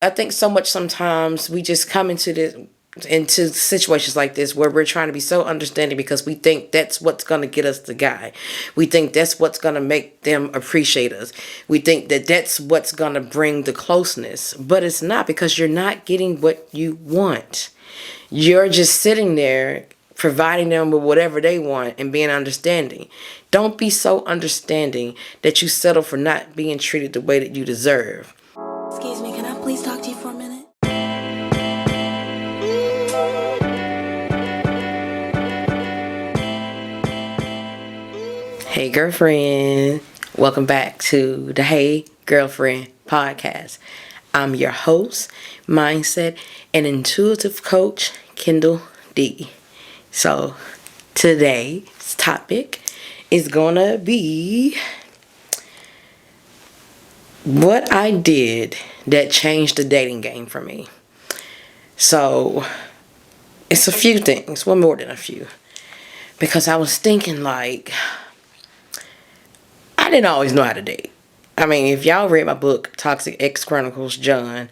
I think so much sometimes we just come into situations like this where we're trying to be so understanding because we think that's what's going to get us the guy. We think that's what's going to make them appreciate us. We think that that's what's going to bring the closeness. But it's not, because you're not getting what you want. You're just sitting there providing them with whatever they want and being understanding. Don't be so understanding that you settle for not being treated the way that you deserve. Excuse me, can I please talk to you for a minute? Hey girlfriend, welcome back to the Hey Girlfriend podcast. I'm your host, mindset and intuitive coach, Kindall D. So today's topic is gonna be what I did that changed the dating game for me. So it's a few things, well, more than a few, because I was thinking like, I didn't always know how to date. I mean, if y'all read my book, Toxic Ex Chronicles John,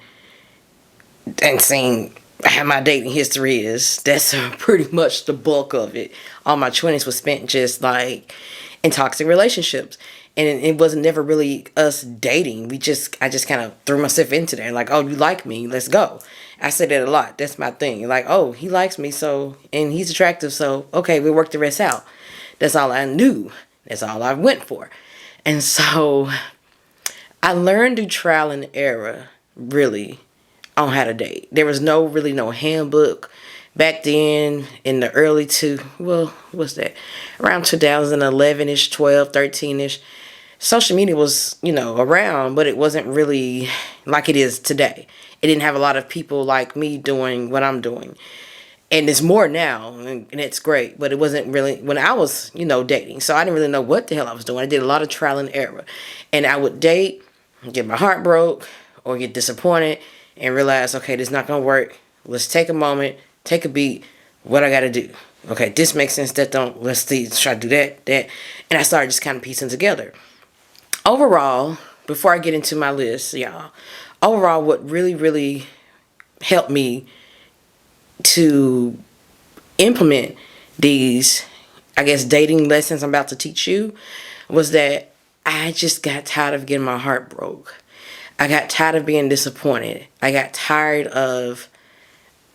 and seen how my dating history is, that's pretty much the bulk of it. All my 20s was spent just like in toxic relationships. And it wasn't never really us dating. I just kind of threw myself into there. Like, oh, you like me, let's go. I say that a lot. That's my thing. Like, oh, he likes me, so, and he's attractive, so, okay, we'll work the rest out. That's all I knew. That's all I went for. And so I learned through trial and error, really, on how to date. There was really no handbook back then in the early what's that? Around 2011-ish, 12, 13-ish. Social media was, around, but it wasn't really like it is today. It didn't have a lot of people like me doing what I'm doing. And it's more now, and it's great, but it wasn't really when I was, dating. So I didn't really know what the hell I was doing. I did a lot of trial and error. And I would date, get my heart broke, or get disappointed, and realize, okay, this is not going to work. Let's take a moment, take a beat. What I got to do? Okay, this makes sense, that don't. Let's see, try to do that. And I started just kind of piecing together. Overall, before I get into my list, y'all, overall, what really, really helped me to implement these, I guess, dating lessons I'm about to teach you was that I just got tired of getting my heart broke. I got tired of being disappointed. I got tired of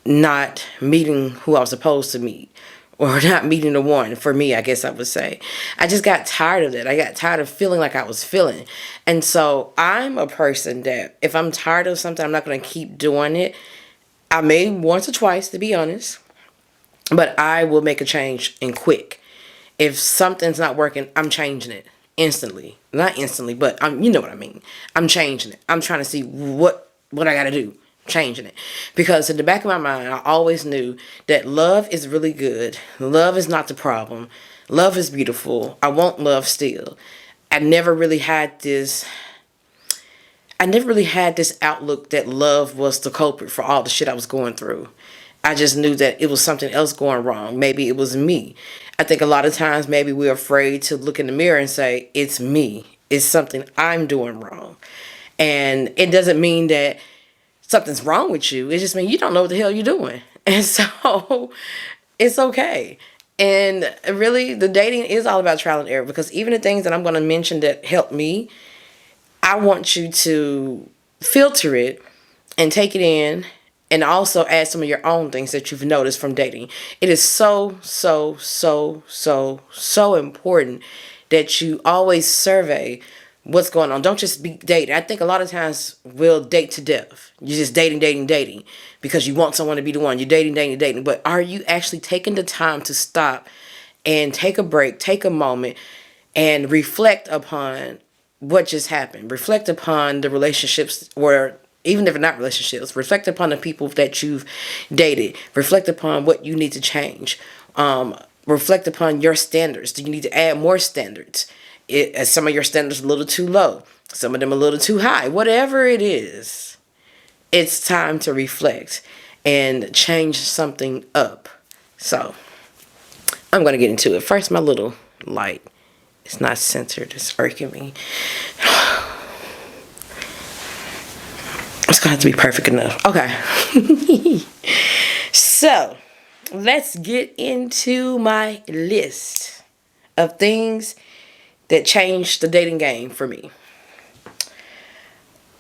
not meeting who I was supposed to meet, or not meeting the one for me, I guess I would say. I just got tired of that. I got tired of feeling like I was feeling. And so I'm a person that if I'm tired of something, I'm not going to keep doing it. I may once or twice, to be honest, but I will make a change and quick. If something's not working, I'm changing it instantly. Not instantly, but you know what I mean. I'm changing it. I'm trying to see what I got to do. Changing it. Because in the back of my mind, I always knew that love is really good. Love is not the problem. Love is beautiful. I want love still. I never really had this outlook that love was the culprit for all the shit I was going through. I just knew that it was something else going wrong. Maybe it was me. I think a lot of times maybe we're afraid to look in the mirror and say, it's me. It's something I'm doing wrong. And it doesn't mean that something's wrong with you. It just means you don't know what the hell you're doing. And so it's okay. And really, the dating is all about trial and error, because even the things that I'm going to mention that help me, I want you to filter it and take it in, and also add some of your own things that you've noticed from dating. It is so, so, so, so, so important that you always survey what's going on. Don't just be dating. I think a lot of times we'll date to death. You're just dating because you want someone to be the one. You're dating. But are you actually taking the time to stop and take a break, take a moment, and reflect upon what just happened? Reflect upon the relationships, or even if they're not relationships, reflect upon the people that you've dated. Reflect upon what you need to change. Reflect upon your standards. Do you need to add more standards? Some of your standards a little too low, some of them a little too high. Whatever it is, it's time to reflect and change something up. So I'm going to get into it. First, my little light. It's not centered. It's irking me. It's gonna have to be perfect enough. Okay. So, let's get into my list of things that changed the dating game for me.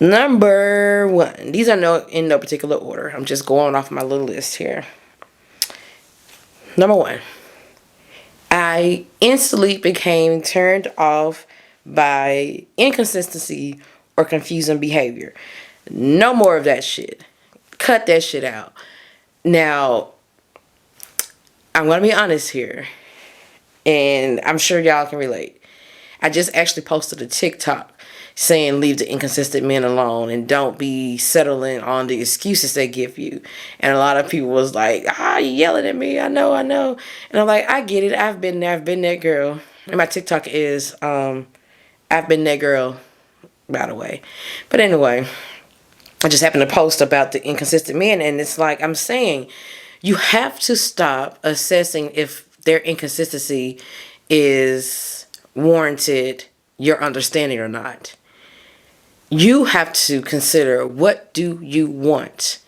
Number 1. These are in no particular order. I'm just going off my little list here. Number 1. I instantly became turned off by inconsistency or confusing behavior. No more of that shit. Cut that shit out. Now, I'm going to be honest here, and I'm sure y'all can relate. I just actually posted a TikTok saying leave the inconsistent men alone and don't be settling on the excuses they give you. And a lot of people was like, you yelling at me. I know. And I'm like, I get it. I've been there. I've been that girl. And my TikTok is, I've been that girl, by the way. But anyway, I just happened to post about the inconsistent men. And it's like I'm saying, you have to stop assessing if their inconsistency is warranted your understanding or not. You have to consider, what do you want?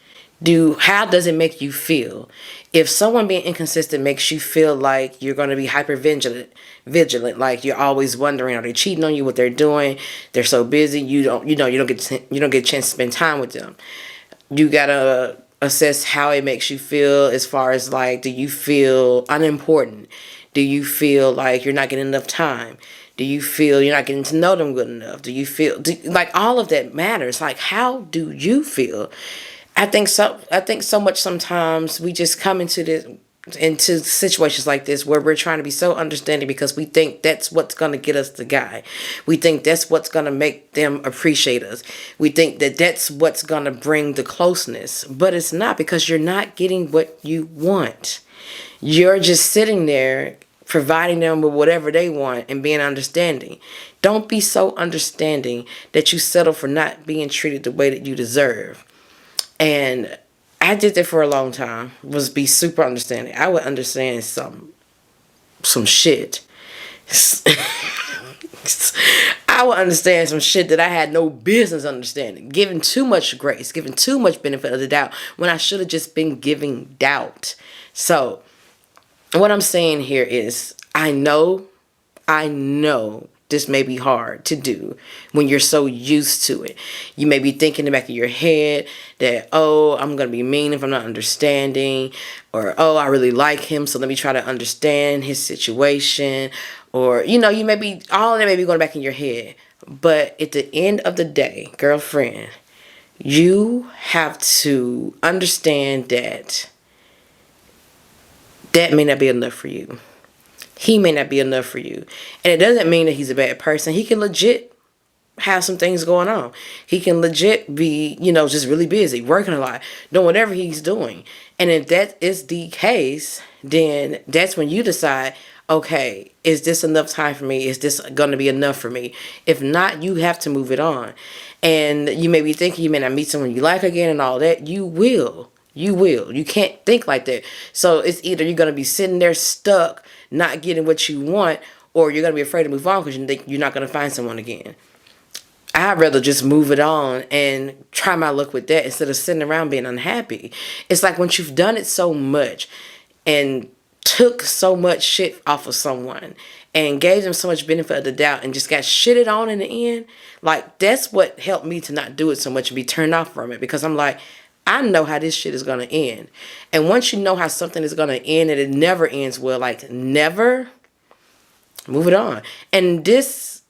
How does it make you feel? If someone being inconsistent makes you feel like you're going to be hyper vigilant, like you're always wondering, are they cheating on you, what they're doing? They're so busy, you don't get a chance to spend time with them. You gotta assess how it makes you feel, as far as like, do you feel unimportant? Do you feel like you're not getting enough time? Do you feel you're not getting to know them good enough? Do you feel like all of that matters? Like, how do you feel? I think so much sometimes we just come into situations like this where we're trying to be so understanding because we think that's what's going to get us the guy. We think that's what's going to make them appreciate us. We think that that's what's going to bring the closeness. But it's not, because you're not getting what you want. You're just sitting there providing them with whatever they want and being understanding. Don't be so understanding that you settle for not being treated the way that you deserve. And I did that for a long time, was be super understanding. I would understand some shit. I would understand some shit that I had no business understanding. Giving too much grace, giving too much benefit of the doubt when I should have just been giving doubt. So, what I'm saying here is, I know this may be hard to do when you're so used to it. You may be thinking in the back of your head that, I'm going to be mean if I'm not understanding, or, I really like him, so let me try to understand his situation, or, you may be, all that may be going back in your head. But at the end of the day, girlfriend, you have to understand that may not be enough for you. He may not be enough for you. And it doesn't mean that he's a bad person. He can legit have some things going on. He can legit be, just really busy, working a lot, doing whatever he's doing. And if that is the case, then that's when you decide, okay, is this enough time for me? Is this going to be enough for me? If not, you have to move it on. And you may be thinking you may not meet someone you like again and all that. You will. You can't think like that. So it's either you're going to be sitting there stuck, not getting what you want, or you're going to be afraid to move on because you think you're not going to find someone again. I'd rather just move it on and try my luck with that instead of sitting around being unhappy. It's like once you've done it so much and took so much shit off of someone and gave them so much benefit of the doubt and just got shitted on in the end, like, that's what helped me to not do it so much and be turned off from it, because I'm like, I know how this shit is going to end. And once you know how something is going to end and it never ends well, like never, move it on. And this,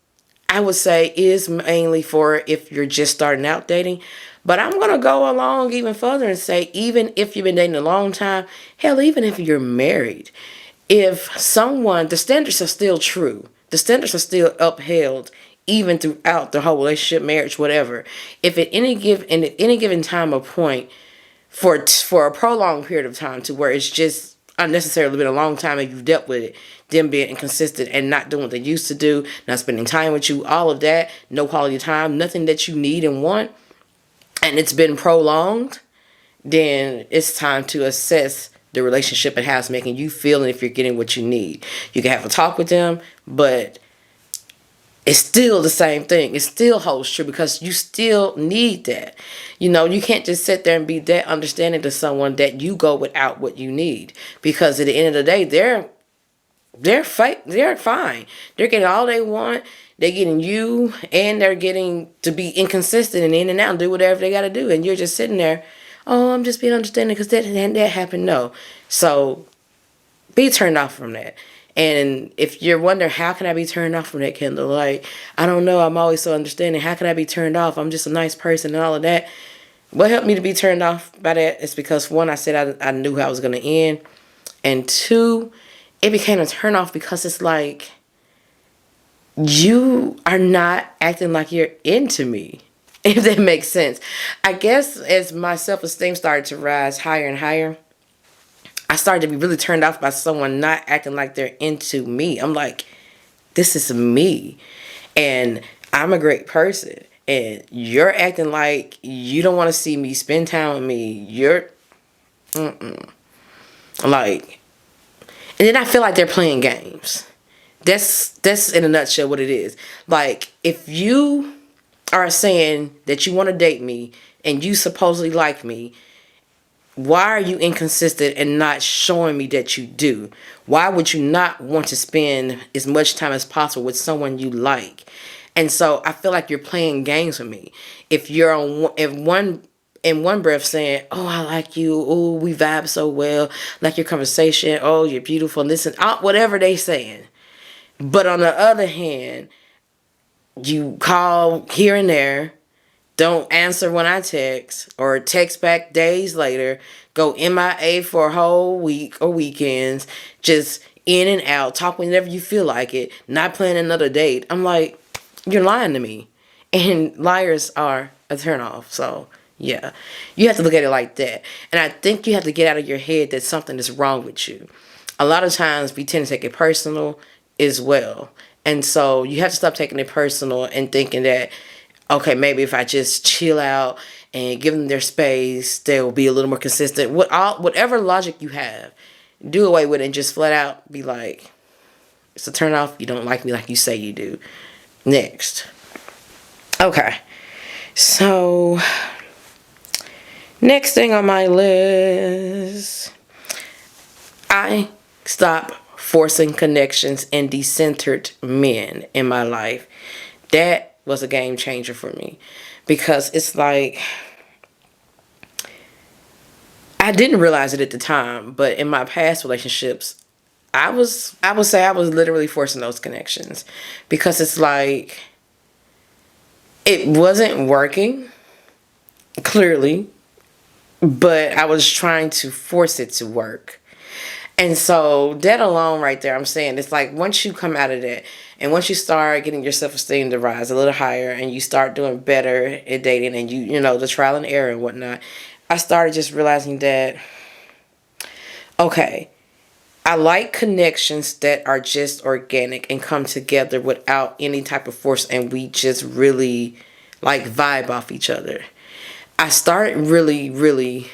I would say, is mainly for if you're just starting out dating. But I'm going to go along even further and say, even if you've been dating a long time, hell, even if you're married, if someone, the standards are still true. The standards are still upheld even throughout the whole relationship, marriage, whatever. If at any given time or point, for a prolonged period of time, to where it's just unnecessarily been a long time and you've dealt with it, them being inconsistent and not doing what they used to do, not spending time with you, all of that, no quality time, nothing that you need and want, and it's been prolonged, then it's time to assess the relationship and how it's making you feel and if you're getting what you need. You can have a talk with them, but it's still the same thing. It still holds true because you still need that. You can't just sit there and be that understanding to someone that you go without what you need. Because at the end of the day, they're fine. They're getting all they want. They're getting you, and they're getting to be inconsistent and in and out and do whatever they got to do. And you're just sitting there, oh, I'm just being understanding because that happened. No. So be turned off from that. And if you're wondering, how can I be turned off from that, Kindall? Like, I don't know. I'm always so understanding. How can I be turned off? I'm just a nice person and all of that. What helped me to be turned off by that is because, one, I said I knew how I was going to end. And two, it became a turn off because it's like, you are not acting like you're into me, if that makes sense. I guess as my self-esteem started to rise higher and higher, I started to be really turned off by someone not acting like they're into me. I'm like, this is me. And I'm a great person. And you're acting like you don't want to see me, spend time with me. Like, and then I feel like they're playing games. That's in a nutshell what it is. Like, if you are saying that you want to date me and you supposedly like me, why are you inconsistent and not showing me that you do? Why would you not want to spend as much time as possible with someone you like? And so I feel like you're playing games with me. If you're in one breath saying, "Oh, I like you. Oh, we vibe so well. Like your conversation. Oh, you're beautiful." And listen, whatever they saying. But on the other hand, you call here and there, don't answer when I text, or text back days later, go MIA for a whole week or weekends, just in and out, talk whenever you feel like it, not planning another date. I'm like, you're lying to me. And liars are a turnoff. So, yeah, you have to look at it like that. And I think you have to get out of your head that something is wrong with you. A lot of times we tend to take it personal as well. And so you have to stop taking it personal and thinking that, okay, maybe if I just chill out and give them their space, they'll be a little more consistent. Whatever logic you have, do away with it and just flat out be like, it's a turn off. You don't like me like you say you do. Next. Okay. So, next thing on my list, I stop forcing connections and decentered men in my life. That was a game changer for me, because it's like, I didn't realize it at the time, but in my past relationships, I would say I was literally forcing those connections, because it's like, it wasn't working, clearly, but I was trying to force it to work. And so that alone right there, I'm saying, it's like, once you come out of that and once you start getting your self-esteem to rise a little higher and you start doing better at dating and you know, the trial and error and whatnot, I started just realizing that, okay, I like connections that are just organic and come together without any type of force, and we just really like vibe off each other. I started really, really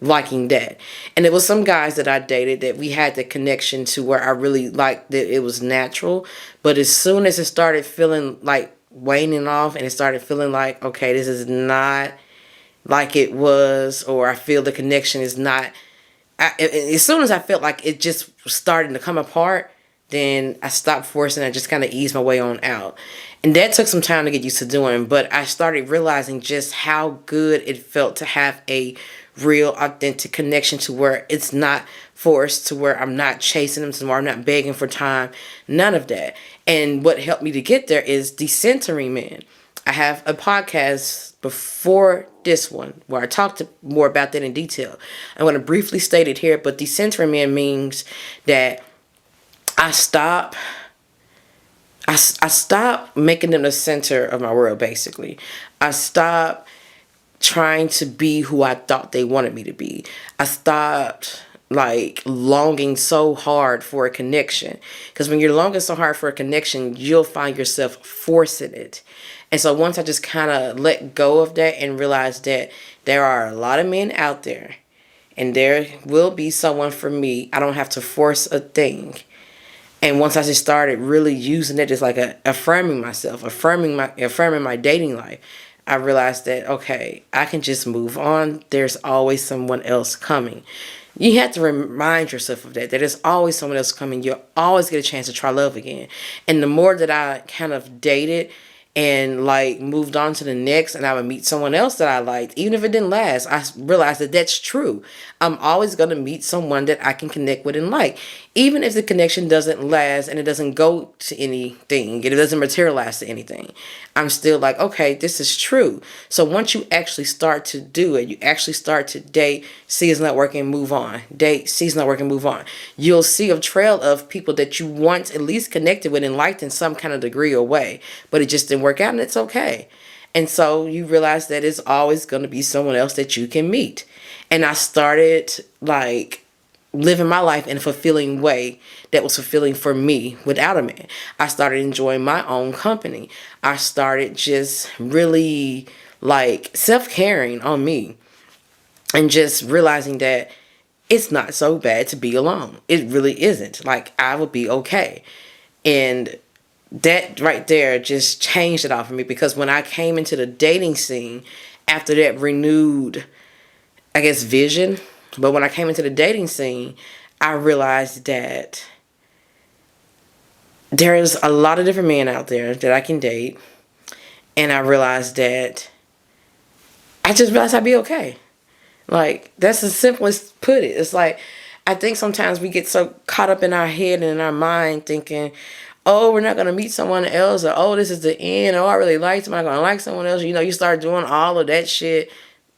liking that. And it was some guys that I dated that we had the connection to where I really liked that it was natural. But as soon as it started feeling like waning off and it started feeling like, okay, this is not like it was, or I feel the connection is not, as soon as I felt like it just was starting to come apart, then I stopped forcing. I just kind of eased my way on out. And that took some time to get used to doing, but I started realizing just how good it felt to have a real authentic connection, to where it's not forced, to where I'm not chasing them, to where I'm not begging for time, none of that. And what helped me to get there is decentering men. I have a podcast before this one where I talked more about that in detail. I'm going to briefly state it here, but decentering men means that I stop making them the center of my world, basically. I stop trying to be who I thought they wanted me to be. I stopped like longing so hard for a connection, because when you're longing so hard for a connection, you'll find yourself forcing it. And so once I just kind of let go of that and realized that there are a lot of men out there and there will be someone for me, I don't have to force a thing. And once I just started really using it as like affirming myself, affirming my dating life, I realized that, okay, I can just move on. There's always someone else coming. You have to remind yourself of that there's always someone else coming. You'll always get a chance to try love again. And the more that I kind of dated and like moved on to the next, and I would meet someone else that I liked, even if it didn't last, I realized that that's true. I'm always going to meet someone that I can connect with and like, even if the connection doesn't last and it doesn't go to anything, it doesn't materialize to anything, I'm still like, okay, this is true. So once you actually start to do it, you actually start to date, see it's not working, move on. Date, see it's not working, move on. You'll see a trail of people that you once at least connected with and liked in some kind of degree or way, but it just didn't work out, and it's okay. And so you realize that it's always going to be someone else that you can meet. And I started like living my life in a fulfilling way that was fulfilling for me without a man. I started enjoying my own company. I started just really like self-caring on me and just realizing that it's not so bad to be alone. It really isn't. Like, I will be okay. And that right there just changed it all for me, because when I came into the dating scene after that renewed, I guess, vision, but when I came into the dating scene, I realized that there's a lot of different men out there that I can date. And I realized that I just realized I'd be okay. Like, that's the simplest put it. It's like, I think sometimes we get so caught up in our head and in our mind thinking, oh, we're not going to meet someone else, or oh, this is the end, or oh, I really like someone, I'm going to like someone else. You know, you start doing all of that shit.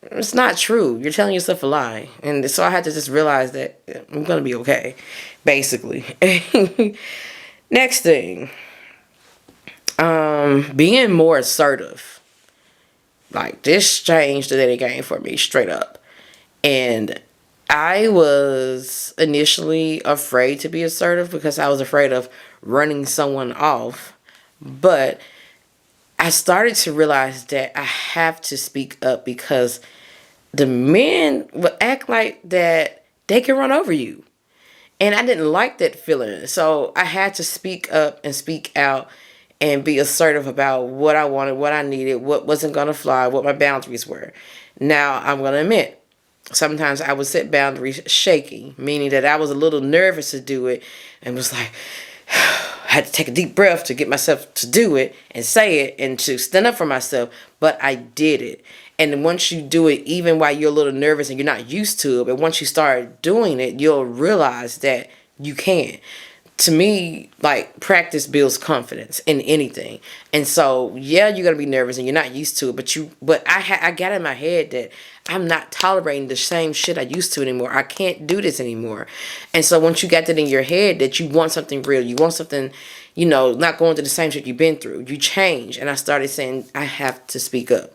It's not true. You're telling yourself a lie. And so I had to just realize that I'm going to be okay, basically. Next thing, being more assertive. Like, this changed the dating game for me, straight up. And I was initially afraid to be assertive because I was afraid of running someone off. But I started to realize that I have to speak up, because the men would act like that they can run over you. And I didn't like that feeling. So I had to speak up and speak out and be assertive about what I wanted, what I needed, what wasn't going to fly, what my boundaries were. Now, I'm going to admit, sometimes I would set boundaries shaky, meaning that I was a little nervous to do it and was like, I had to take a deep breath to get myself to do it and say it and to stand up for myself. But I did it. And once you do it, even while you're a little nervous and you're not used to it, but once you start doing it, you'll realize that you can. To me, like, practice builds confidence in anything. And so, yeah, you're going to be nervous and you're not used to it, but I got in my head that I'm not tolerating the same shit I used to anymore. I can't do this anymore. And so once you got that in your head that you want something real, you want something, you know, not going through the same shit you've been through, you change. And I started saying, I have to speak up.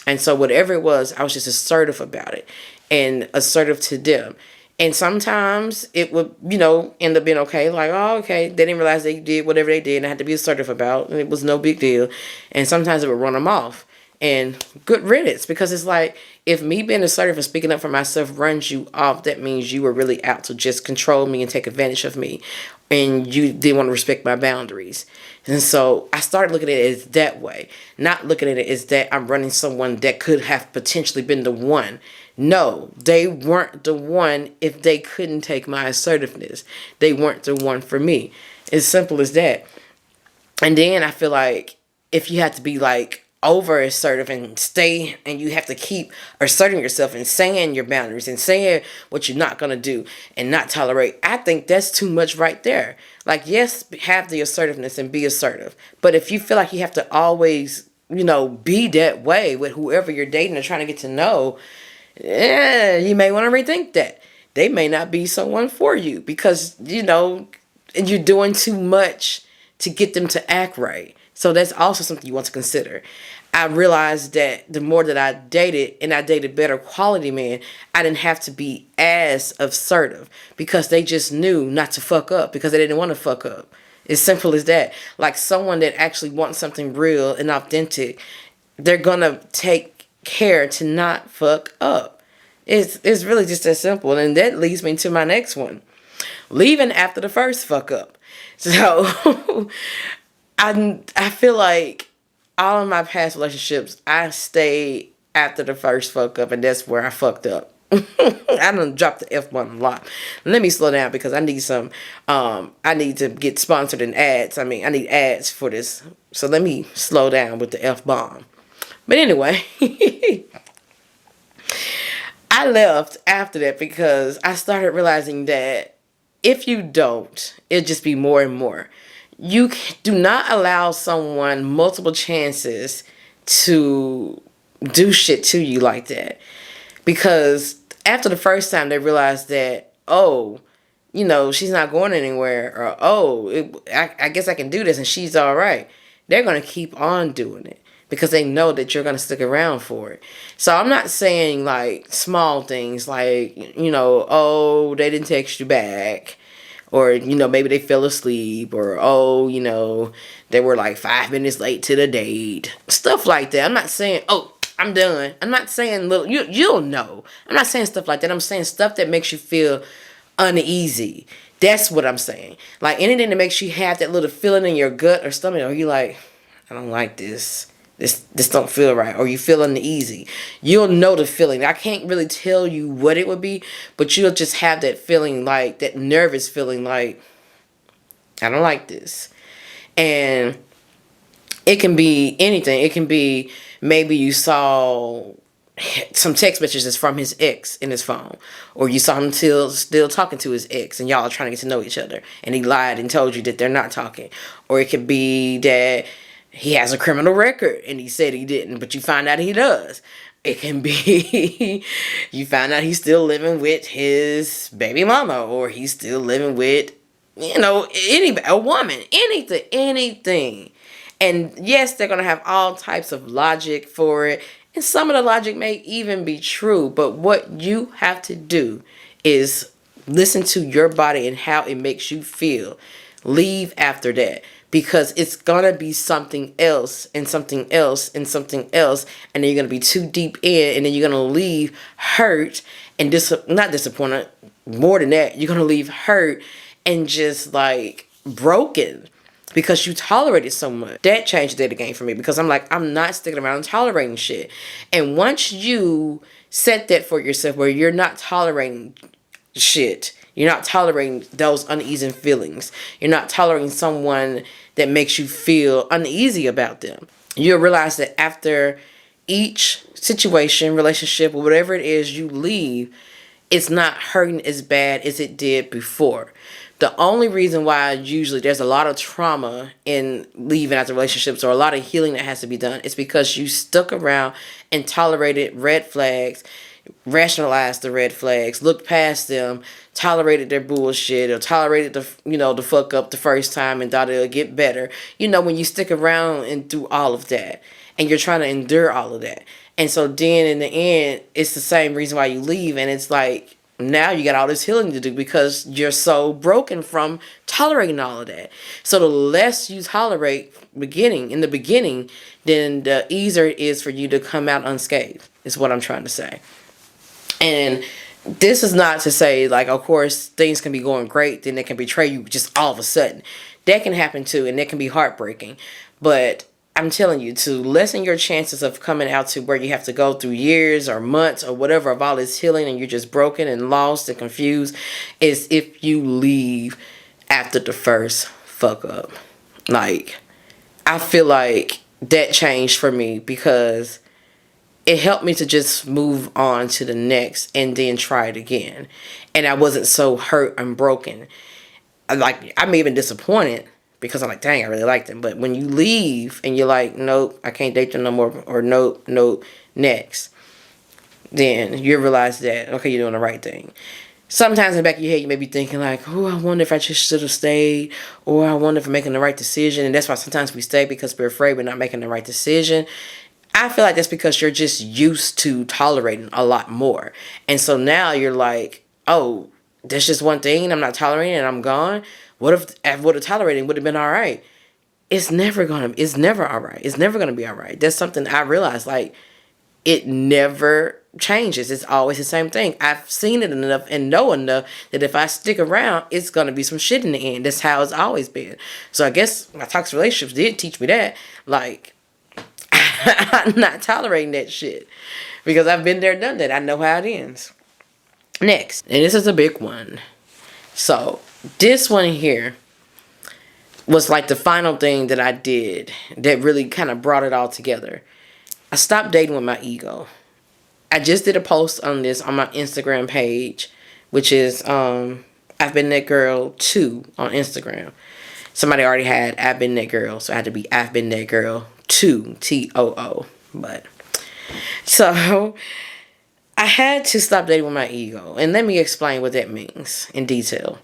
And so whatever it was, I was just assertive about it and assertive to them. And sometimes it would, you know, end up being okay. Like, oh, okay. They didn't realize they did whatever they did and I had to be assertive about. And it was no big deal. And sometimes it would run them off. And good riddance, because it's like, if me being assertive and speaking up for myself runs you off, that means you were really out to just control me and take advantage of me. And you didn't want to respect my boundaries. And so I started looking at it as that way. Not looking at it as that I'm running someone that could have potentially been the one. No, they weren't the one if they couldn't take my assertiveness. They weren't the one for me. As simple as that. And then I feel like if you have to be like over assertive and stay, and you have to keep asserting yourself and saying your boundaries and saying what you're not going to do and not tolerate, I think that's too much right there. Like, yes, have the assertiveness and be assertive. But if you feel like you have to always, you know, be that way with whoever you're dating or trying to get to know, you may want to rethink that. They may not be someone for you because, you know, you're doing too much to get them to act right. So that's also something you want to consider. I realized that the more that I dated, and I dated better quality men, I didn't have to be as assertive because they just knew not to fuck up because they didn't want to fuck up. As simple as that. Like, someone that actually wants something real and authentic, they're going to take care to not fuck up. It's really just that simple. And that leads me to my next one. Leaving after the first fuck up. So I feel like all of my past relationships, I stayed after the first fuck up, and that's where I fucked up. I done dropped the F one a lot. Let me slow down because I need some. I need to get sponsored in ads. I mean, I need ads for this. So let me slow down with the F bomb. But anyway, I left after that because I started realizing that if you don't, it'll just be more and more. You do not allow someone multiple chances to do shit to you like that. Because after the first time, they realize that, oh, she's not going anywhere, or, oh, I guess I can do this and she's all right. They're going to keep on doing it because they know that you're going to stick around for it. So I'm not saying like small things like, oh, they didn't text you back. Or, maybe they fell asleep. Or, oh, they were like 5 minutes late to the date. Stuff like that. I'm not saying, oh, I'm done. I'm not saying little, you'll know. I'm not saying stuff like that. I'm saying stuff that makes you feel uneasy. That's what I'm saying. Like anything that makes you have that little feeling in your gut or stomach. Or you like, I don't like this. This don't feel right, or you feel uneasy. You'll know the feeling. I can't really tell you what it would be, but you'll just have that feeling, like that nervous feeling, like I don't like this. And it can be anything. It can be maybe you saw some text messages from his ex in his phone, or you saw him still talking to his ex, and y'all are trying to get to know each other, and he lied and told you that they're not talking. Or it could be that he has a criminal record and he said he didn't, but you find out he does. It can be you find out he's still living with his baby mama, or he's still living with, a woman, anything. And yes, they're going to have all types of logic for it. And some of the logic may even be true. But what you have to do is listen to your body and how it makes you feel. Leave after that. Because it's going to be something else and something else and something else. And then you're going to be too deep in. And then you're going to leave hurt and not disappointed. More than that, you're going to leave hurt and just like broken. Because you tolerated so much. That changed the game for me. Because I'm like, I'm not sticking around and tolerating shit. And once you set that for yourself where you're not tolerating shit. You're not tolerating those uneasy feelings. You're not tolerating someone that makes you feel uneasy about them. You'll realize that after each situation, relationship, or whatever it is you leave, it's not hurting as bad as it did before. The only reason why usually there's a lot of trauma in leaving after relationships, or a lot of healing that has to be done, is because you stuck around and tolerated red flags, rationalized the red flags, looked past them, tolerated their bullshit, or tolerated the fuck up the first time and thought it'll get better. When you stick around and do all of that and you're trying to endure all of that. And so then in the end, it's the same reason why you leave. And it's like, now you got all this healing to do because you're so broken from tolerating all of that. So the less you tolerate in the beginning, then the easier it is for you to come out unscathed, is what I'm trying to say. And this is not to say, like, of course, things can be going great, then they can betray you just all of a sudden. That can happen too, and that can be heartbreaking. But I'm telling you, to lessen your chances of coming out to where you have to go through years or months or whatever of all this healing and you're just broken and lost and confused, is if you leave after the first fuck up. Like, I feel like that changed for me because it helped me to just move on to the next and then try it again. And I wasn't so hurt and broken. Like, I'm even disappointed because I'm like, dang, I really like them. But when you leave and you're like, nope, I can't date them no more, or nope, next, then you realize that, okay, you're doing the right thing. Sometimes in the back of your head, you may be thinking like, oh, I wonder if I just should have stayed, or I wonder if I'm making the right decision. And that's why sometimes we stay, because we're afraid we're not making the right decision. I feel like that's because you're just used to tolerating a lot more. And so now you're like, oh, there's just one thing and I'm not tolerating and I'm gone. What if I would have tolerated, would have been all right? It's never all right. It's never going to be all right. That's something I realized. Like, it never changes. It's always the same thing. I've seen it enough and know enough that if I stick around, it's going to be some shit in the end. That's how it's always been. So I guess my toxic relationships did teach me that. Like, I'm not tolerating that shit. Because I've been there, done that. I know how it ends. Next. And this is a big one. So, this one here was like the final thing that I did that really kind of brought it all together. I stopped dating with my ego. I just did a post on this on my Instagram page, which is I've Been That Girl 2 on Instagram. Somebody already had I've Been That Girl, so I had to be I've Been That Girl 2, T-O-O. But, so, I had to stop dating with my ego. And let me explain what that means in detail.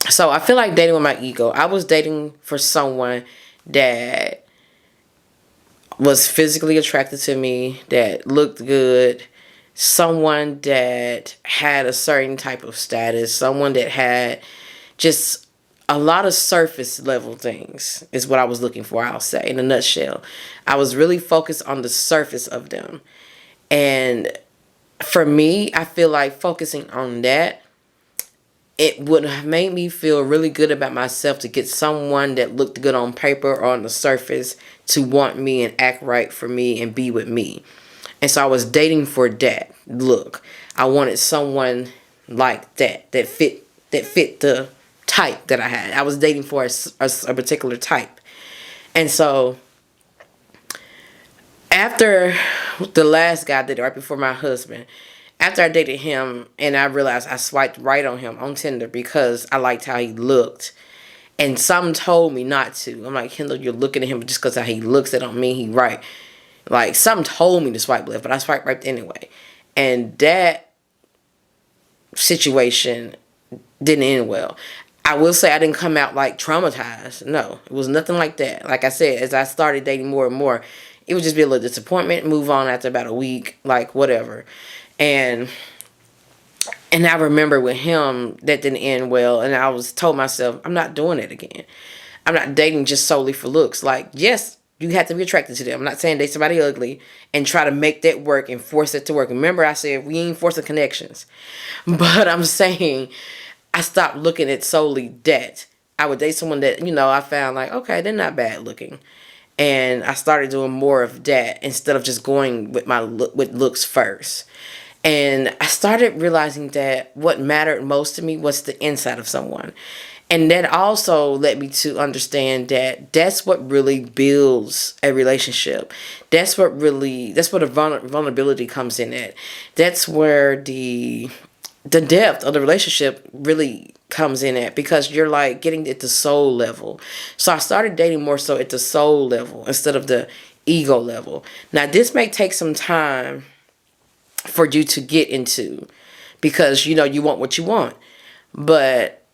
So, I feel like dating with my ego. I was dating for someone that was physically attracted to me, that looked good, someone that had a certain type of status, someone that had just a lot of surface level things is what I was looking for, I'll say, in a nutshell. I was really focused on the surface of them. And for me, I feel like focusing on that, it would have made me feel really good about myself to get someone that looked good on paper or on the surface to want me and act right for me and be with me. And so I was dating for that look. I wanted someone like that fit the type that I had. I was dating for a particular type. And so after the last guy I dated, right before my husband, after I dated him and I realized I swiped right on him on Tinder because I liked how he looked. And some told me not to. I'm like, Kindall, you're looking at him just because how he looks. That don't mean he right. Like, some told me to swipe left, but I swiped right anyway. And that situation didn't end well. I will say I didn't come out like traumatized. No, it was nothing like that. Like I said, as I started dating more and more, it would just be a little disappointment, move on after about a week, like whatever. And I remember with him, that didn't end well. And I was told myself, I'm not doing it again. I'm not dating just solely for looks. Like, yes, you have to be attracted to them. I'm not saying date somebody ugly and try to make that work and force it to work. Remember, I said we ain't forcing connections. But I'm saying I stopped looking at solely that. I would date someone that, I found like, okay, they're not bad looking. And I started doing more of that instead of just going with with looks first. And I started realizing that what mattered most to me was the inside of someone. And that also led me to understand that that's what really builds a relationship. That's what a vulnerability comes in at. That's where the depth of the relationship really comes in at, because you're like getting at the soul level. So I started dating more so at the soul level instead of the ego level. Now, this may take some time for you to get into, because you want what you want. But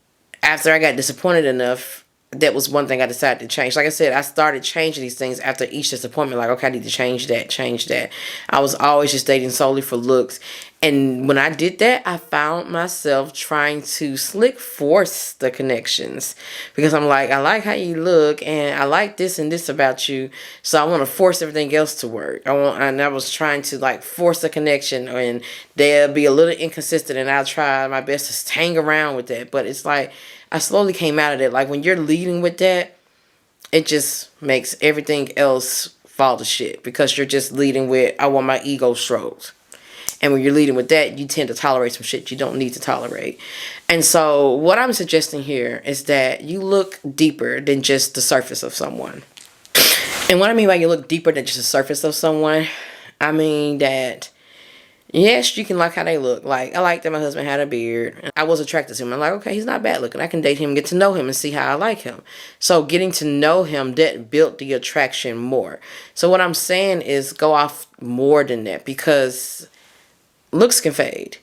after I got disappointed enough, that was one thing I decided to change. Like I said, I started changing these things after each disappointment. Like, okay, I need to change that. I was always just dating solely for looks. And when I did that, I found myself trying to slick force the connections. Because I'm like, I like how you look, and I like this and this about you. So I want to force everything else to work. And I was trying to like force the connection, and they'll be a little inconsistent, and I'll try my best to hang around with that. But it's like, I slowly came out of it. Like, when you're leading with that, it just makes everything else fall to shit, because you're just leading with, I want my ego stroked. And when you're leading with that, you tend to tolerate some shit you don't need to tolerate. And so what I'm suggesting here is that you look deeper than just the surface of someone. And what I mean by you look deeper than just the surface of someone, I mean that, yes, you can like how they look. Like, I like that my husband had a beard. I was attracted to him. I'm like, okay, he's not bad looking. I can date him, get to know him, and see how I like him. So getting to know him, that built the attraction more. So what I'm saying is go off more than that, because looks can fade.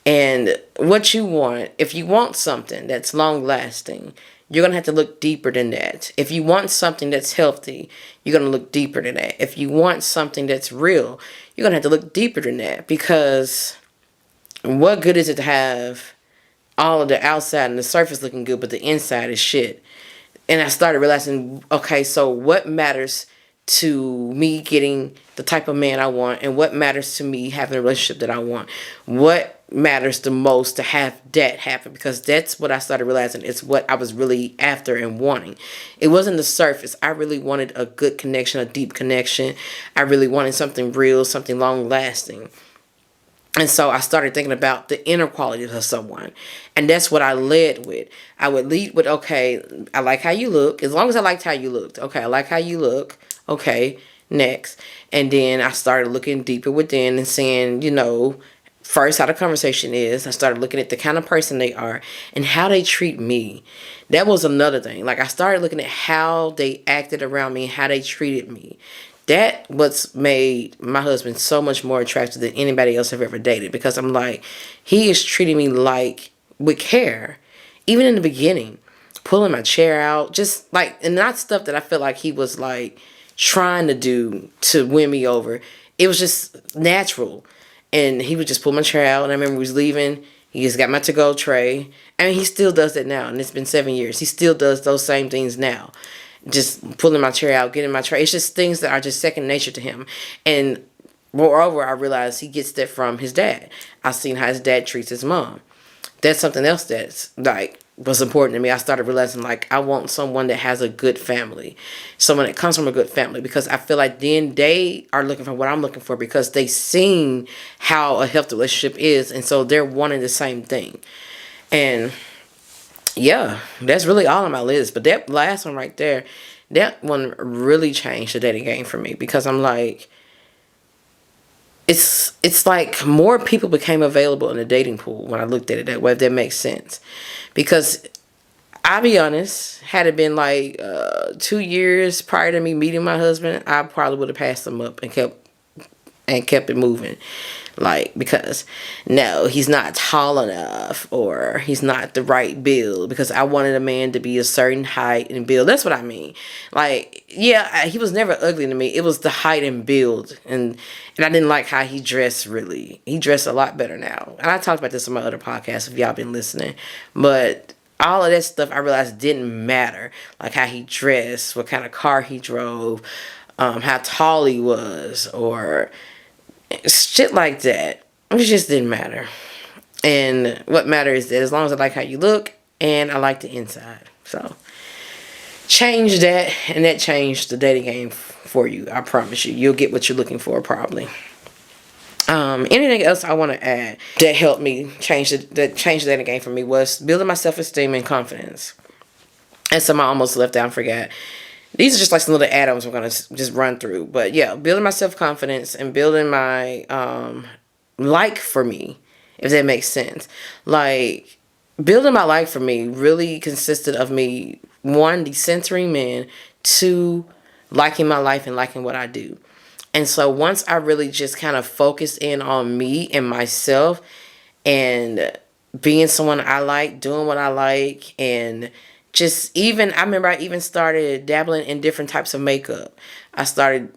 And what you want, if you want something that's long lasting, you're going to have to look deeper than that. If you want something that's healthy, you're going to look deeper than that. If you want something that's real, you're going to have to look deeper than that, because what good is it to have all of the outside and the surface looking good, but the inside is shit? And I started realizing, okay, so what matters to me getting the type of man I want, and what matters to me having a relationship that I want. What matters the most to have that happen, because that's what I started realizing it's what I was really after and wanting. It wasn't the surface. I really wanted a good connection, a deep connection. I really wanted something real, something long lasting. And so I started thinking about the inner qualities of someone. And that's what I led with. I would lead with, okay, I like how you look. As long as I liked how you looked. Okay, I like how you look. Okay, next. And then I started looking deeper within and saying, first how the conversation is. I started looking at the kind of person they are and how they treat me. That was another thing. Like, I started looking at how they acted around me and how they treated me. That what's made my husband so much more attractive than anybody else I've ever dated, because I'm like, he is treating me with care. Even in the beginning, pulling my chair out, just like, and not stuff that I felt like he was like trying to do to win me over. It was just natural. And he would just pull my chair out. And I remember he was leaving. He just got my to-go tray. I mean, he still does that now. And it's been 7 years. He still does those same things now. Just pulling my chair out, getting my tray. It's just things that are just second nature to him. And moreover, I realized he gets that from his dad. I've seen how his dad treats his mom. That's something else that's like was important to me. I started realizing like I want someone that has a good family, someone that comes from a good family, because I feel like then they are looking for what I'm looking for, because they seen how a healthy relationship is, and so they're wanting the same thing. And yeah, that's really all on my list. But that last one right there, that one really changed the dating game for me, because I'm like, it's like more people became available in the dating pool when I looked at it that way, if that makes sense. Because I'll be honest, had it been like 2 years prior to me meeting my husband, I probably would have passed him up and kept it moving. Like, because no, he's not tall enough, or he's not the right build, because I wanted a man to be a certain height and build. That's what I mean. Like, yeah, he was never ugly to me. It was the height and build. And I didn't like how he dressed, really. He dressed a lot better now. And I talked about this on my other podcast if y'all been listening. But all of that stuff I realized didn't matter. Like how he dressed, what kind of car he drove, how tall he was, or shit like that. It just didn't matter. And what matters is that as long as I like how you look and I like the inside. So change that, and that changed the dating game for you. I promise you. You'll get what you're looking for probably. Anything else I want to add that helped me change the dating game for me was building my self-esteem and confidence. And some I almost left out and forgot. These are just like some little add-ons we're going to just run through. But yeah, building my self-confidence and building my like for me, if that makes sense. Like, building my like for me really consisted of me, 1, decentering men, 2, liking my life and liking what I do. And so once I really just kind of focused in on me and myself and being someone I like, doing what I like, and just even, I remember I even started dabbling in different types of makeup. I started,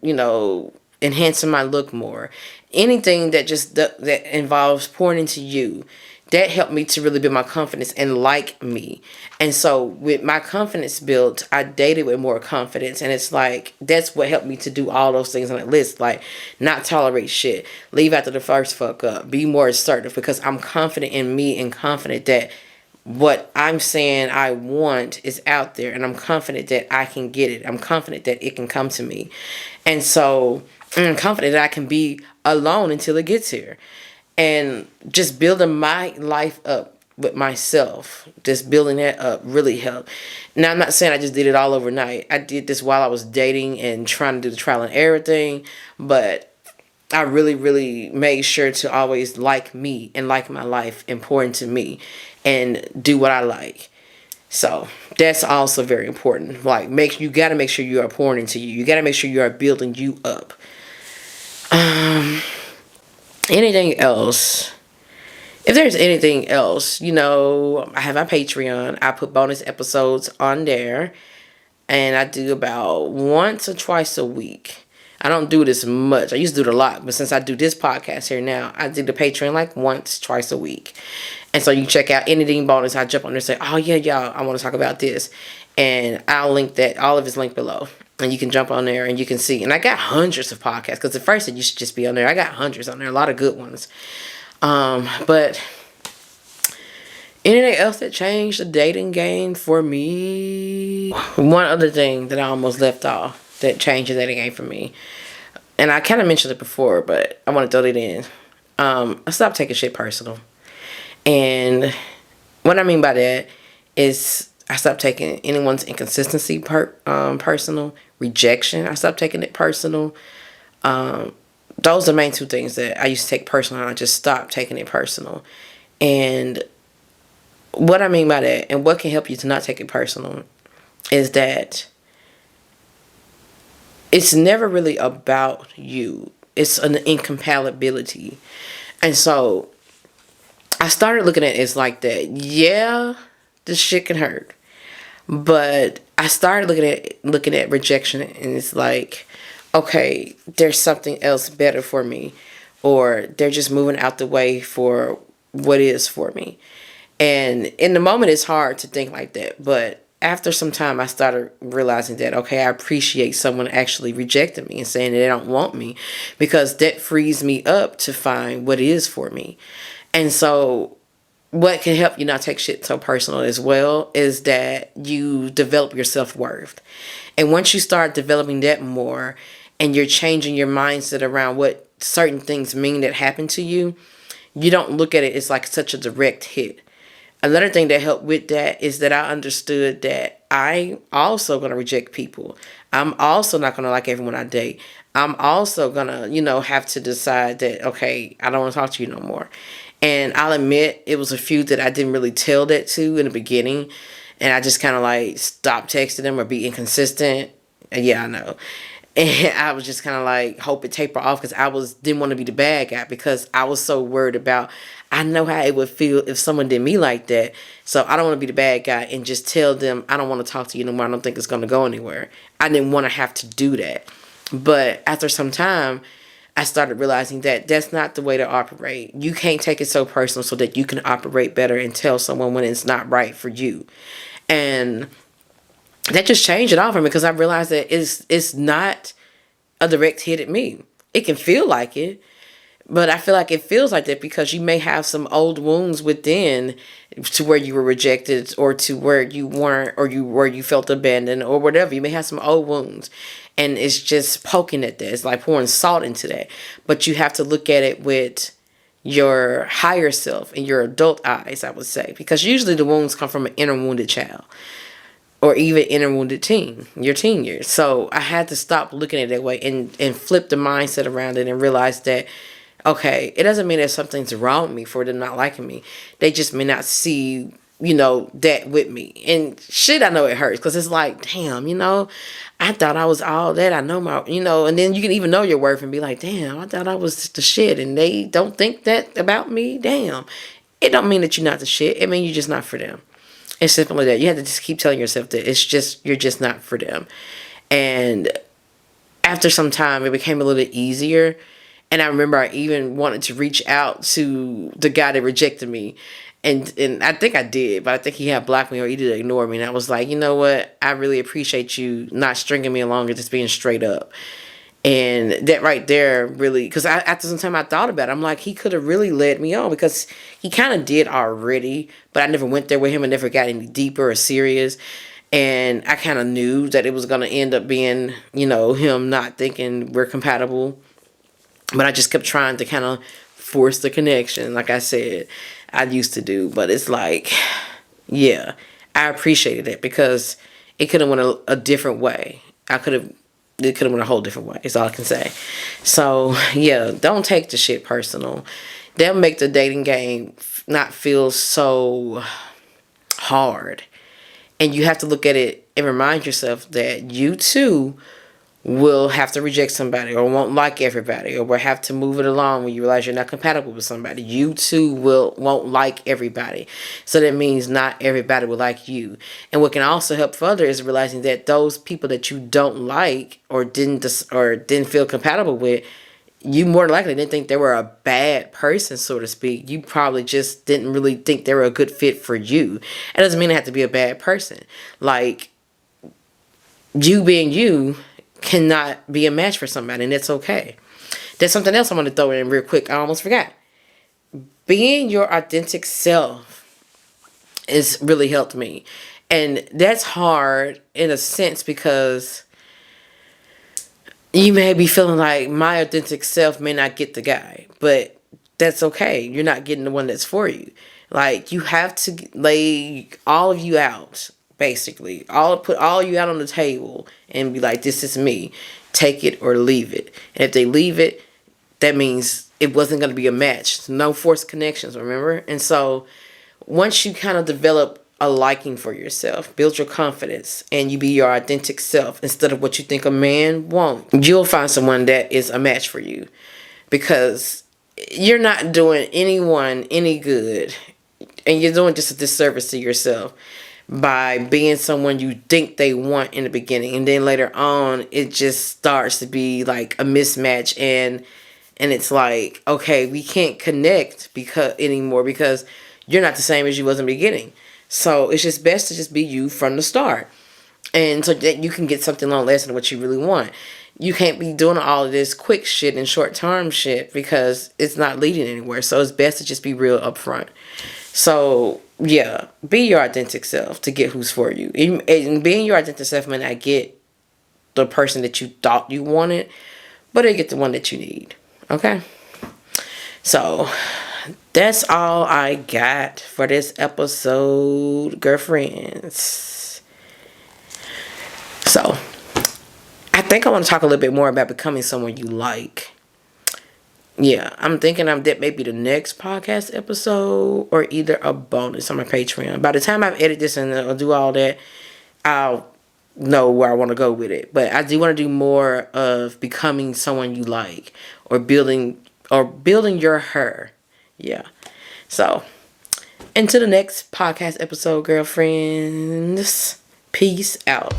enhancing my look more. Anything that that involves pouring into you, that helped me to really build my confidence and like me. And so with my confidence built, I dated with more confidence. And it's like, that's what helped me to do all those things on that list. Like, not tolerate shit, leave after the first fuck up, be more assertive, because I'm confident in me and confident that what I'm saying I want is out there, and I'm confident that I can get it. I'm confident that it can come to me. And so I'm confident that I can be alone until it gets here. And just building my life up with myself, just building that up really helped. Now, I'm not saying I just did it all overnight. I did this while I was dating and trying to do the trial and error thing, but I really, really made sure to always like me and like my life and pour into me and do what I like. So that's also very important. Like, you got to make sure you are pouring into you. You got to make sure you are building you up. Anything else? If there's anything else, I have my Patreon. I put bonus episodes on there, and I do about once or twice a week. I don't do this much. I used to do it a lot, but since I do this podcast here now, I do the Patreon like once, twice a week. And so you check out anything bonus. I jump on there and say, oh yeah, y'all, I want to talk about this. And I'll link that. All of it's linked below. And you can jump on there and you can see. And I got hundreds of podcasts because at first you should just be on there. I got hundreds on there, a lot of good ones. But anything else that changed the dating game for me? One other thing that I almost left off that changed the dating game for me. And I kind of mentioned it before, but I want to throw it in. I stopped taking shit personal. And what I mean by that is I stopped taking anyone's inconsistency personal. Rejection, I stopped taking it personal. Those are the main two things that I used to take personal, and I just stopped taking it personal. And what I mean by that, and what can help you to not take it personal, is that it's never really about you. It's an incompatibility. And so I started looking at it like that. Yeah, this shit can hurt. But I started looking at rejection, and it's like, okay, there's something else better for me, or they're just moving out the way for what is for me. And in the moment, it's hard to think like that. But after some time, I started realizing that, okay, I appreciate someone actually rejecting me and saying that they don't want me, because that frees me up to find what is for me. And so what can help you not take shit so personal as well is that you develop your self-worth. And once you start developing that more, and you're changing your mindset around what certain things mean that happen to you, you don't look at it as like such a direct hit. Another thing that helped with that is that I understood that I also going to reject people. I'm also not going to like everyone I date. I'm also going to, have to decide that, okay, I don't want to talk to you no more. And I'll admit it was a few that I didn't really tell that to in the beginning. And I just kind of like stopped texting them or be inconsistent. And yeah, I know. And I was just kind of like, hope it taper off, because didn't want to be the bad guy, because I was so worried about, I know how it would feel if someone did me like that. So I don't want to be the bad guy and just tell them, I don't want to talk to you no more. I don't think it's going to go anywhere. I didn't want to have to do that. But after some time, I started realizing that that's not the way to operate. You can't take it so personal so that you can operate better and tell someone when it's not right for you. And that just changed it all for me, because I realized that it's not a direct hit at me. It can feel like it, but I feel like it feels like that because you may have some old wounds within, to where you were rejected, or to where you weren't, or where you felt abandoned, or whatever. You may have some old wounds, and it's just poking at that. It's like pouring salt into that. But you have to look at it with your higher self and your adult eyes, I would say, because usually the wounds come from an inner wounded child, or even inner wounded teen, your teen years. So I had to stop looking at it that way, and flip the mindset around it, and realize that, okay, it doesn't mean that something's wrong with me for them not liking me. They just may not see, that with me. And shit, I know it hurts, because it's like, damn, I thought I was all that. I know my, and then you can even know your worth and be like, damn, I thought I was the shit, and they don't think that about me. Damn. It don't mean that you're not the shit. It means you're just not for them. It's simple as that. You have to just keep telling yourself that you're just not for them. And after some time, it became a little bit easier. And I remember I even wanted to reach out to the guy that rejected me. And I think I did, but I think he had blocked me or either ignored me. And I was like, you know what? I really appreciate you not stringing me along and just being straight up. And that right there really, because after some time I thought about it, I'm like, he could have really led me on, because he kind of did already, but I never went there with him and never got any deeper or serious. And I kind of knew that it was going to end up being, him not thinking we're compatible. But I just kept trying to kind of force the connection, like I said, I used to do. But it's like, yeah, I appreciated it, because it could have went a different way. It could have went a whole different way, is all I can say. So, yeah, don't take the shit personal. That'll make the dating game not feel so hard. And you have to look at it and remind yourself that you, too, will have to reject somebody, or won't like everybody, or will have to move it along when you realize you're not compatible with somebody. You too won't like everybody. So that means not everybody will like you. And what can also help further is realizing that those people that you don't like or didn't feel compatible with, you more than likely didn't think they were a bad person, so to speak. You probably just didn't really think they were a good fit for you. It doesn't mean they have to be a bad person. Like, you being you cannot be a match for somebody, and it's okay. There's something else I want to throw in real quick. I almost forgot. Being your authentic self has really helped me. And that's hard in a sense because you may be feeling like my authentic self may not get the guy, but that's okay. You're not getting the one that's for you. Like, you have to lay all of you out, basically. Put all you out on the table and be like, this is me. Take it or leave it. And if they leave it, that means it wasn't going to be a match. No forced connections, remember? And so once you kind of develop a liking for yourself, build your confidence, and you be your authentic self instead of what you think a man wants, you'll find someone that is a match for you, because you're not doing anyone any good, and you're doing just a disservice to yourself by being someone you think they want in the beginning, and then later on it just starts to be like a mismatch, and it's like, okay, we can't connect anymore because you're not the same as you was in the beginning. So it's just best to just be you from the start. And so that you can get something long lasting what you really want. You can't be doing all of this quick shit and short term shit because it's not leading anywhere. So it's best to just be real upfront. So yeah, be your authentic self to get who's for you. And being your authentic self may not get the person that you thought you wanted, but they get the one that you need. Okay? So that's all I got for this episode, girlfriends. So, I think I want to talk a little bit more about becoming someone you like. Yeah, I'm thinking that may be the next podcast episode or either a bonus on my Patreon. By the time I've edited this and I'll do all that, I'll know where I want to go with it. But I do want to do more of becoming someone you like or building your her. Yeah. So, until the next podcast episode, girlfriends, peace out.